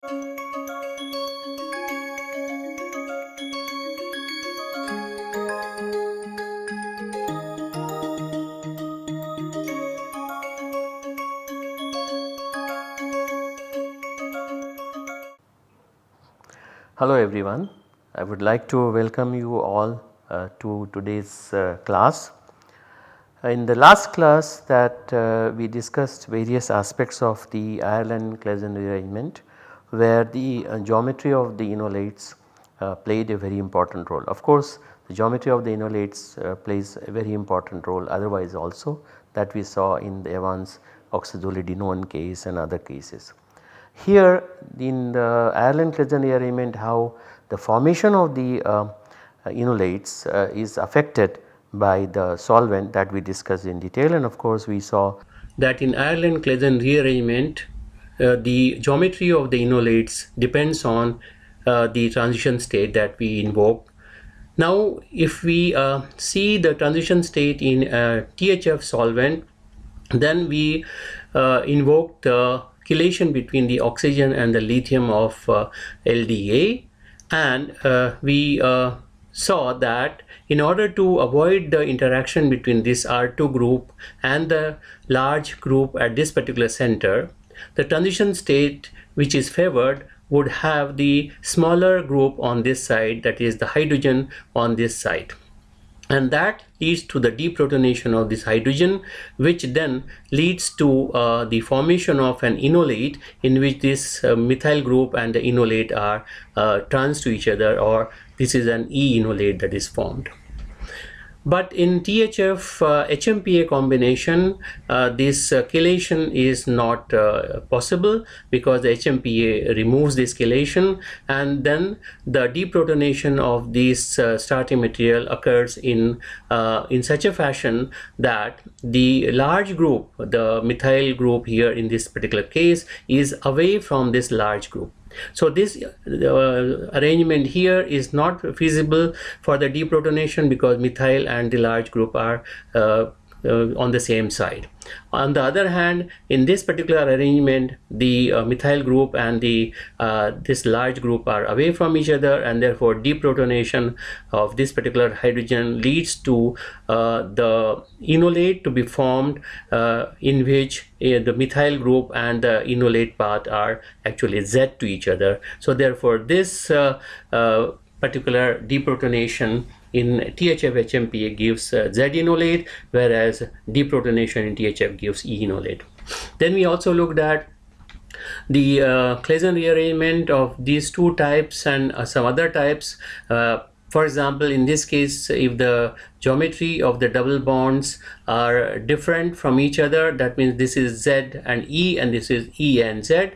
Hello everyone, I would like to welcome you all to today's class. In the last class that we discussed various aspects of the Ireland-Claisen rearrangement where the geometry of the enolates played a very important role. Of course, the geometry of the enolates plays a very important role otherwise also that we saw in the Evans oxazolidinone case and other cases. Here in the Ireland-Claisen rearrangement, how the formation of the enolates is affected by the solvent that we discussed in detail, and of course we saw that in Ireland-Claisen rearrangement the geometry of the enolates depends on the transition state that we invoke. Now if we see the transition state in THF solvent, then we invoke the chelation between the oxygen and the lithium of LDA, and we saw that in order to avoid the interaction between this R2 group and the large group at this particular center, the transition state which is favored would have the smaller group on this side, that is the hydrogen on this side. And that leads to the deprotonation of this hydrogen, which then leads to the formation of an enolate in which this methyl group and the enolate are trans to each other, or this is an E-enolate that is formed. But in THF HMPA combination, this chelation is not possible because the HMPA removes this chelation, and then the deprotonation of this starting material occurs in such a fashion that the large group, the methyl group here in this particular case, is away from this large group. So this arrangement here is not feasible for the deprotonation because methyl and the large group are on the same side. On the other hand, in this particular arrangement, the methyl group and the this large group are away from each other, and therefore deprotonation of this particular hydrogen leads to the enolate to be formed in which the methyl group and the enolate path are actually Z to each other. So therefore this particular deprotonation in THF HMPA gives Z enolate, whereas deprotonation in THF gives E enolate. Then we also looked at the Claisen rearrangement of these two types and some other types. For example, in this case, if the geometry of the double bonds are different from each other, that means this is Z and E and this is E and Z,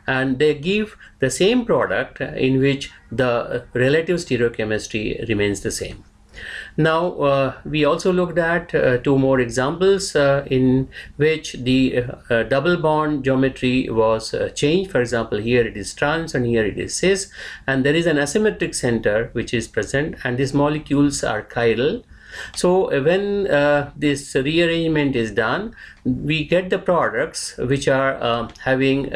and they give the same product in which the relative stereochemistry remains the same. Now we also looked at two more examples in which the double bond geometry was changed. For example, here it is trans and here it is cis, and there is an asymmetric center which is present, and these molecules are chiral. So when this rearrangement is done, we get the products which are having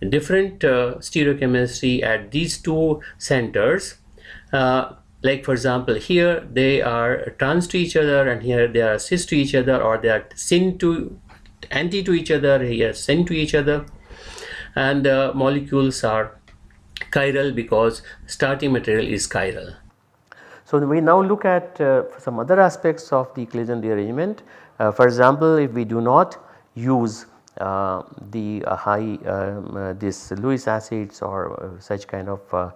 different stereochemistry at these two centers. Like for example, here they are trans to each other, and here they are cis to each other, or they are anti to each other, here syn to each other, and the molecules are chiral because starting material is chiral. So we now look at some other aspects of the Claisen rearrangement. For example, if we do not use the this Lewis acids or such kind of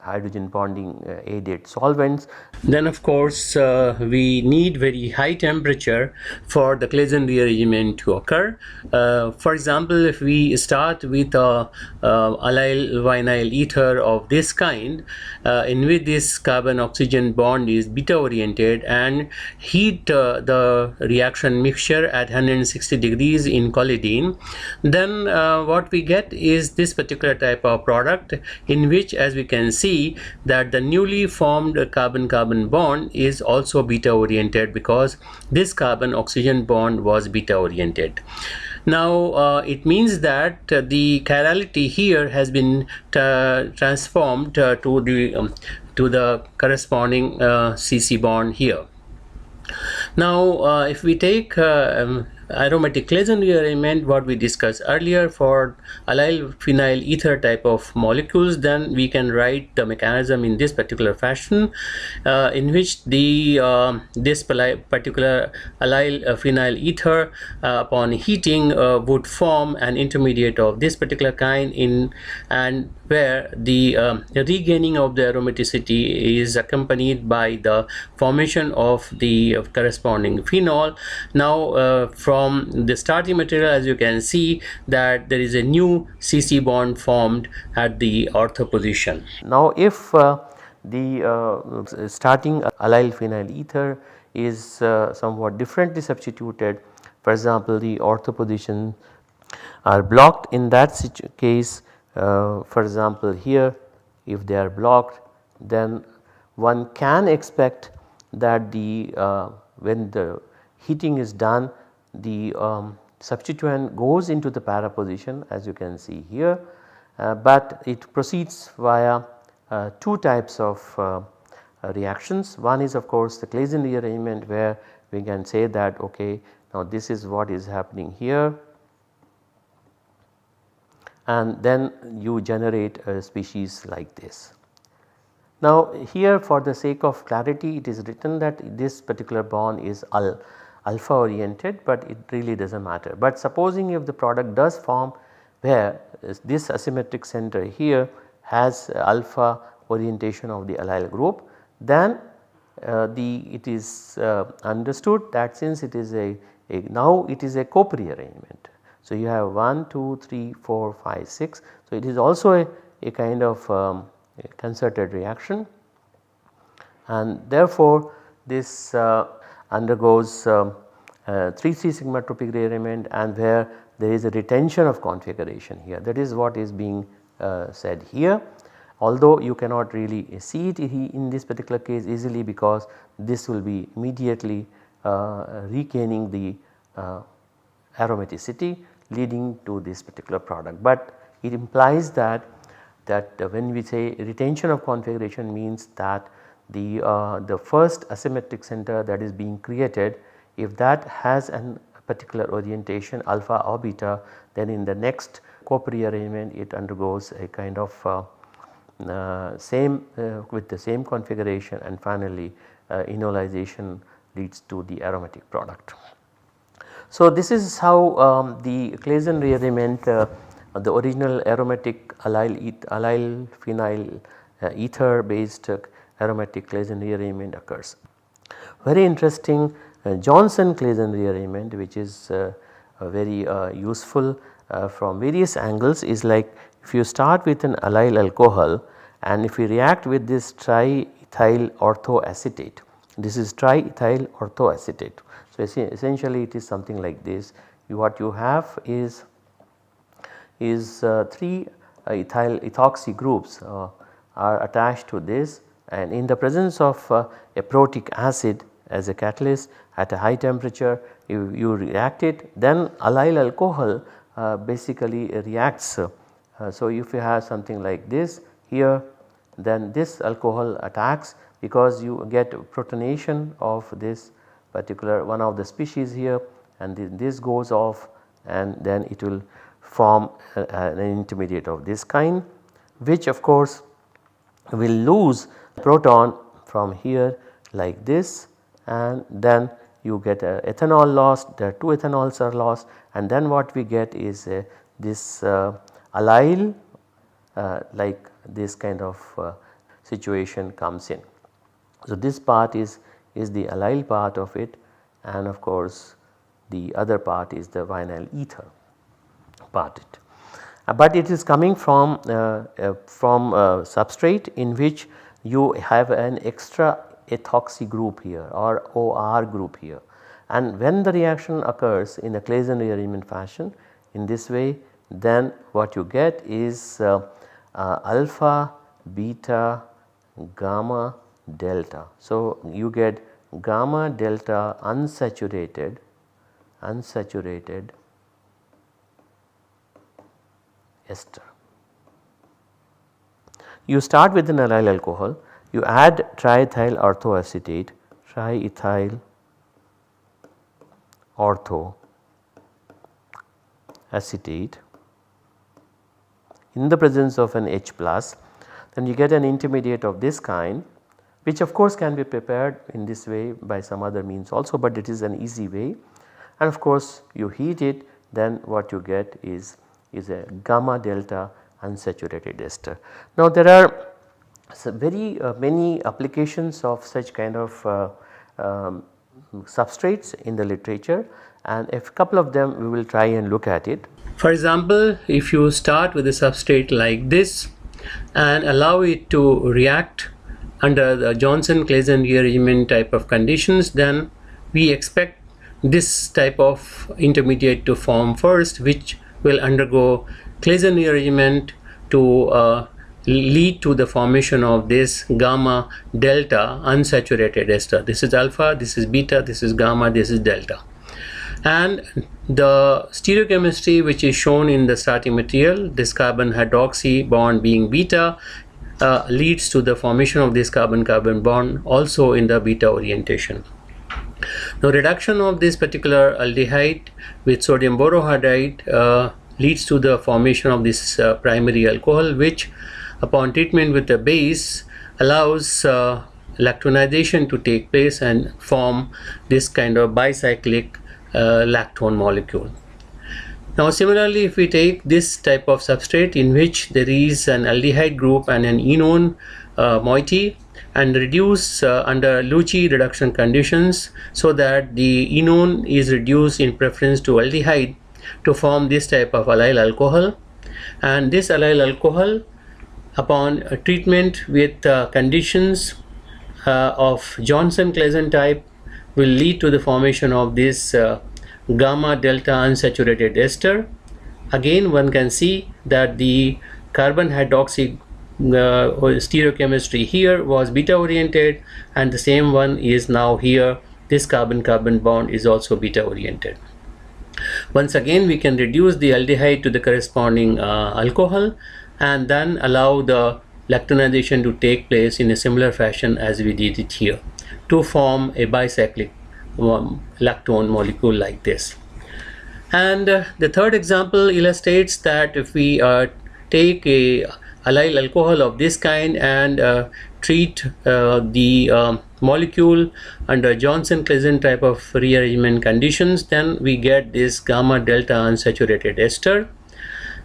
hydrogen bonding aided solvents, then of course we need very high temperature for the Claisen rearrangement to occur. For example, if we start with a allyl vinyl ether of this kind in which this carbon oxygen bond is beta oriented, and heat the reaction mixture at 160 degrees in collidine, then what we get is this particular type of product in which, as we can see, that the newly formed carbon-carbon bond is also beta oriented because this carbon oxygen bond was beta oriented. Now it means that the chirality here has been transformed to the corresponding CC bond here. Now if we take aromatic Claisen rearrangement, what we discussed earlier for allyl phenyl ether type of molecules, then we can write the mechanism in this particular fashion, in which the this particular allyl phenyl ether upon heating would form an intermediate of this particular kind and where the regaining of the aromaticity is accompanied by the formation of the corresponding phenol. Now from the starting material, as you can see that there is a new CC bond formed at the ortho position. Now if the starting allyl phenyl ether is somewhat differently substituted, for example the ortho position are blocked, in that case for example here if they are blocked, then one can expect that the when the heating is done, the substituent goes into the para position as you can see here, but it proceeds via two types of reactions. One is of course the Claisen rearrangement, where we can say that okay, now this is what is happening here, and then you generate a species like this. Now here for the sake of clarity, it is written that this particular bond is alpha oriented, but it really does not matter. But supposing if the product does form where this asymmetric center here has alpha orientation of the allyl group, then it is understood that since it is now it is a COP rearrangement. So you have 1, 2, 3, 4, 5, 6. So it is also a kind of a concerted reaction, and therefore this undergoes 3,3 sigma tropic rearrangement, and where there is a retention of configuration here, that is what is being said here. Although you cannot really see it in this particular case easily, because this will be immediately regaining the aromaticity leading to this particular product. But it implies that when we say retention of configuration, means that the first asymmetric center that is being created, if that has a particular orientation alpha or beta, then in the next COP rearrangement it undergoes a kind of same with the same configuration, and finally enolization leads to the aromatic product. So this is how the Claisen rearrangement, the original aromatic allyl phenyl ether based aromatic Claisen rearrangement occurs. Very interesting Johnson-Claisen rearrangement, which is very useful from various angles, is like if you start with an allyl alcohol and if you react with this triethyl orthoacetate, this is triethyl orthoacetate. So essentially it is something like this. What you have is 3 ethyl ethoxy groups are attached to this, and in the presence of a protic acid as a catalyst at a high temperature, you react it, then allyl alcohol basically reacts. So if you have something like this here, then this alcohol attacks, because you get protonation of this particular one of the species here, and this goes off, and then it will form an intermediate of this kind, which of course will lose proton from here like this, and then you get ethanol lost, the 2 ethanols are lost, and then what we get is this allyl like this kind of situation comes in. So this part is the allyl part of it, and of course the other part is the vinyl ether part. But it is coming from substrate in which you have an extra ethoxy group here or OR group here, and when the reaction occurs in a Claisen rearrangement fashion in this way, then what you get is alpha, beta, gamma, delta. So you get gamma delta unsaturated ester. You start with an allyl alcohol, you add triethyl orthoacetate, triethyl orthoacetate in the presence of an H plus, then you get an intermediate of this kind, which of course can be prepared in this way by some other means also, but it is an easy way, and of course you heat it, then what you get is a gamma delta unsaturated ester. Now there are very many applications of such kind of substrates in the literature, and a couple of them we will try and look at it. For example, if you start with a substrate like this and allow it to react under the Johnson-Claisen rearrangement type of conditions, then we expect this type of intermediate to form first, which will undergo Claisen rearrangement to lead to the formation of this gamma delta unsaturated ester. This is alpha, this is beta, this is gamma, this is delta. And the stereochemistry which is shown in the starting material, this carbon hydroxy bond being beta, leads to the formation of this carbon-carbon bond also in the beta orientation. Now reduction of this particular aldehyde with sodium borohydride leads to the formation of this primary alcohol, which upon treatment with the base allows lactonization to take place and form this kind of bicyclic lactone molecule. Now similarly, if we take this type of substrate in which there is an aldehyde group and an enone moiety, and reduce under Lucci reduction conditions so that the enone is reduced in preference to aldehyde to form this type of allyl alcohol, and this allyl alcohol upon treatment with conditions of Johnson-Claisen type will lead to the formation of this gamma delta unsaturated ester. Again one can see that the carbon hydroxy stereochemistry here was beta oriented, and the same one is now here. This carbon-carbon bond is also beta oriented. Once again we can reduce the aldehyde to the corresponding alcohol and then allow the lactonization to take place in a similar fashion as we did it here to form a bicyclic lactone molecule like this. And the third example illustrates that if we take a allyl alcohol of this kind and treat the molecule under Johnson-Claisen type of rearrangement conditions, then we get this gamma delta unsaturated ester.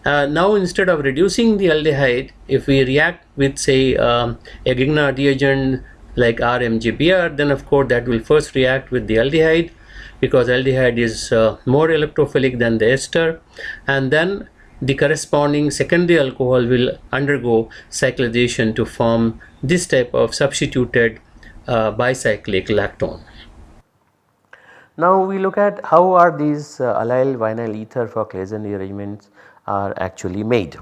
Now instead of reducing the aldehyde, if we react with say a Grignard reagent like RMGBr, then of course that will first react with the aldehyde, because aldehyde is more electrophilic than the ester, and then the corresponding secondary alcohol will undergo cyclization to form this type of substituted bicyclic lactone. Now we look at how are these allyl vinyl ether for Claisen rearrangements are actually made.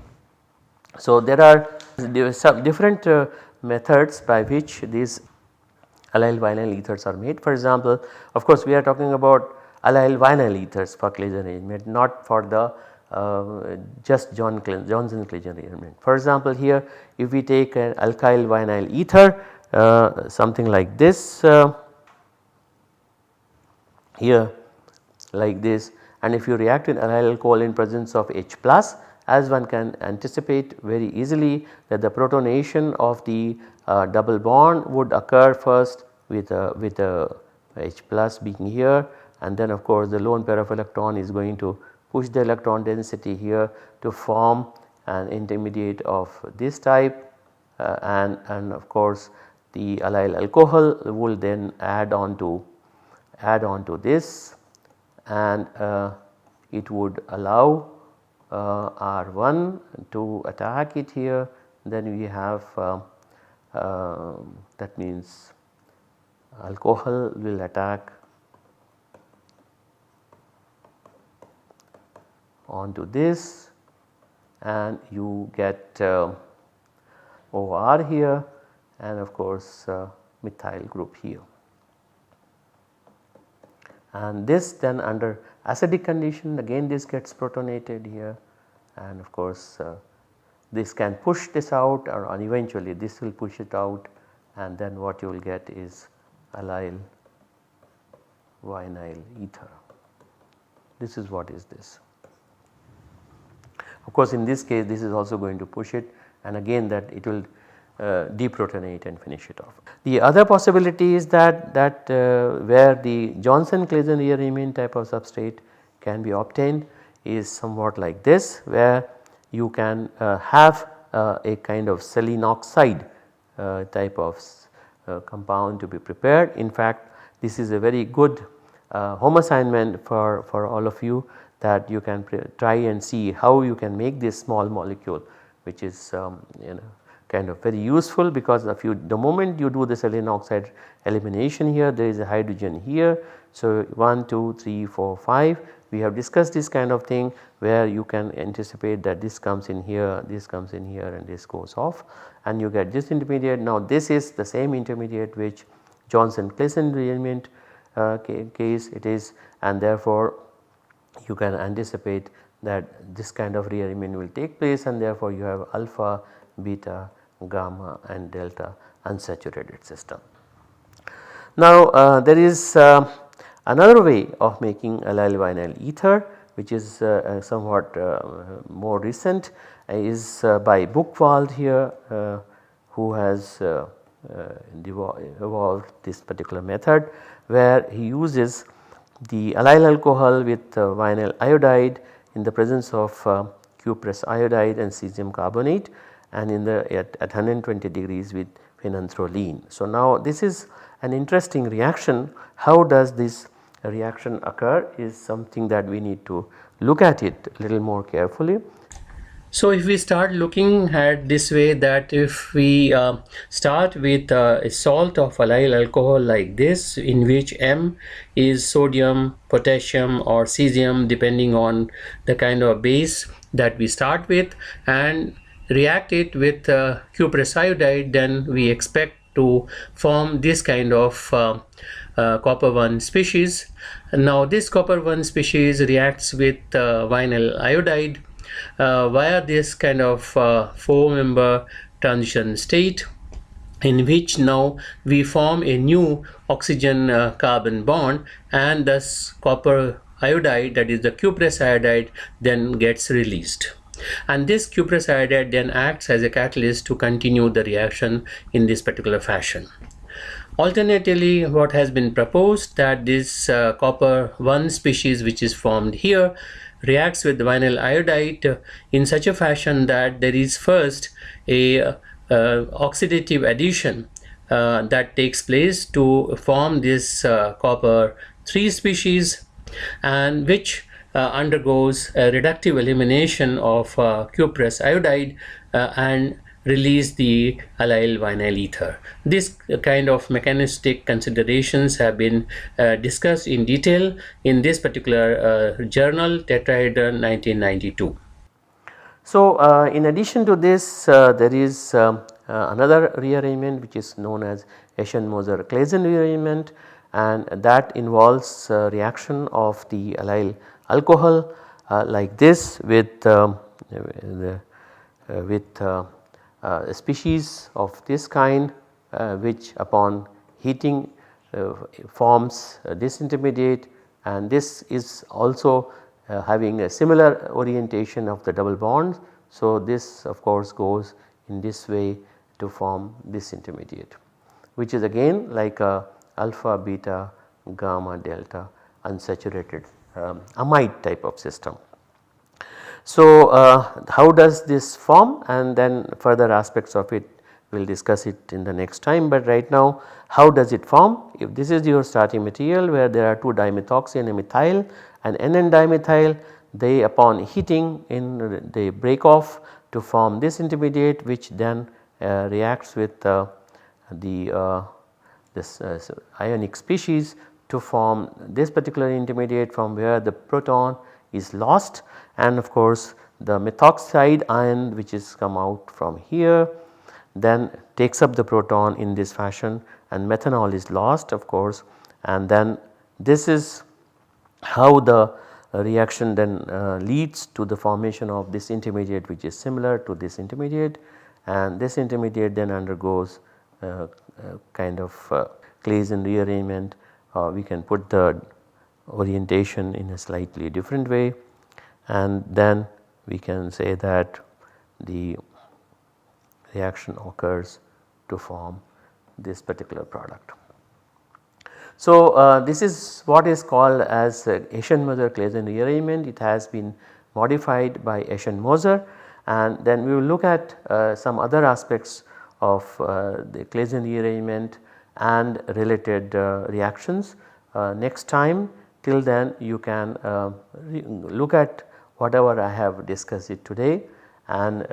So there are some different methods by which these allyl vinyl ethers are made. For example, of course we are talking about allyl vinyl ethers for Claisen rearrangement, not for the just Johnson-Claisen rearrangement. For example, here if we take an alkyl vinyl ether something like this here like this, and if you react with allyl alcohol in presence of H plus, as one can anticipate very easily that the protonation of the double bond would occur first with a H plus being here, and then of course the lone pair of electron is going to push the electron density here to form an intermediate of this type, and of course the allyl alcohol will then add on to this, and it would allow R1 to attack it here. Then we have that means alcohol will attack onto this, and you get OR here, and of course methyl group here. And this then under acidic condition again this gets protonated here, and of course this can push this out, or eventually this will push it out, and then what you will get is allyl vinyl ether. This is what is this. Of course, in this case this is also going to push it, and again that it will deprotonate and finish it off. The other possibility is that where the Johnson-Claisen rearrangement type of substrate can be obtained is somewhat like this, where you can have a kind of selene oxide type of compound to be prepared. In fact, this is a very good home assignment for all of you, that you can try and see how you can make this small molecule, which is kind of very useful, because if you, the moment you do the selenium oxide elimination here, there is a hydrogen here. So 1, 2, 3, 4, 5, we have discussed this kind of thing, where you can anticipate that this comes in here, this comes in here, and this goes off, and you get this intermediate. Now this is the same intermediate which Johnson-Claisen rearrangement case it is, and therefore you can anticipate that this kind of rearrangement will take place, and therefore you have alpha, beta, gamma and delta unsaturated system. Now there is another way of making allyl vinyl ether, which is somewhat more recent, is by Buchwald here, who has evolved this particular method, where he uses the allyl alcohol with vinyl iodide in the presence of cuprous iodide and cesium carbonate, and in the at 120 degrees with phenanthrolene. So now this is an interesting reaction. How does this reaction occur is something that we need to look at it a little more carefully. So if we start looking at this way, that if we start with a salt of allyl alcohol like this, in which M is sodium, potassium or cesium depending on the kind of base that we start with, and react it with cuprous iodide, then we expect to form this kind of copper 1 species. Now this copper 1 species reacts with vinyl iodide via this kind of 4-member transition state, in which now we form a new oxygen carbon bond, and thus copper iodide, that is the cuprous iodide, then gets released. And this cuprous iodide then acts as a catalyst to continue the reaction in this particular fashion. Alternatively, what has been proposed, that this copper 1 species which is formed here reacts with vinyl iodide in such a fashion that there is first a oxidative addition that takes place to form this copper 3 species, and which undergoes a reductive elimination of cuprous iodide and release the allyl vinyl ether. This kind of mechanistic considerations have been discussed in detail in this particular journal, Tetrahedron 1992. So in addition to this, there is another rearrangement which is known as Eschenmoser-Claisen rearrangement, and that involves reaction of the allyl alcohol like this with a species of this kind, which upon heating forms this intermediate, and this is also having a similar orientation of the double bonds. So this of course goes in this way to form this intermediate, which is again like a alpha, beta, gamma, delta unsaturated amide type of system. So how does this form, and then further aspects of it we will discuss it in the next time, but right now how does it form? If this is your starting material where there are 2 dimethoxy and a methyl and NN dimethyl, they upon heating they break off to form this intermediate, which then reacts with this ionic species to form this particular intermediate, from where the proton is lost, and of course the methoxide ion which is come out from here then takes up the proton in this fashion, and methanol is lost of course, and then this is how the reaction then leads to the formation of this intermediate which is similar to this intermediate, and this intermediate then undergoes kind of Claisen rearrangement. We can put the orientation in a slightly different way, and then we can say that the reaction occurs to form this particular product. So, this is what is called as Eschenmoser-Claisen rearrangement. It has been modified by Eschenmoser, and then we will look at some other aspects of the Claisen rearrangement and related reactions next time. Till then you can look at whatever I have discussed it today, and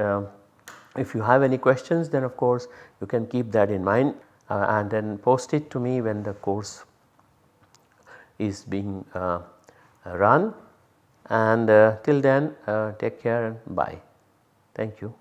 if you have any questions, then of course you can keep that in mind and then post it to me when the course is being run, and till then take care and bye. Thank you.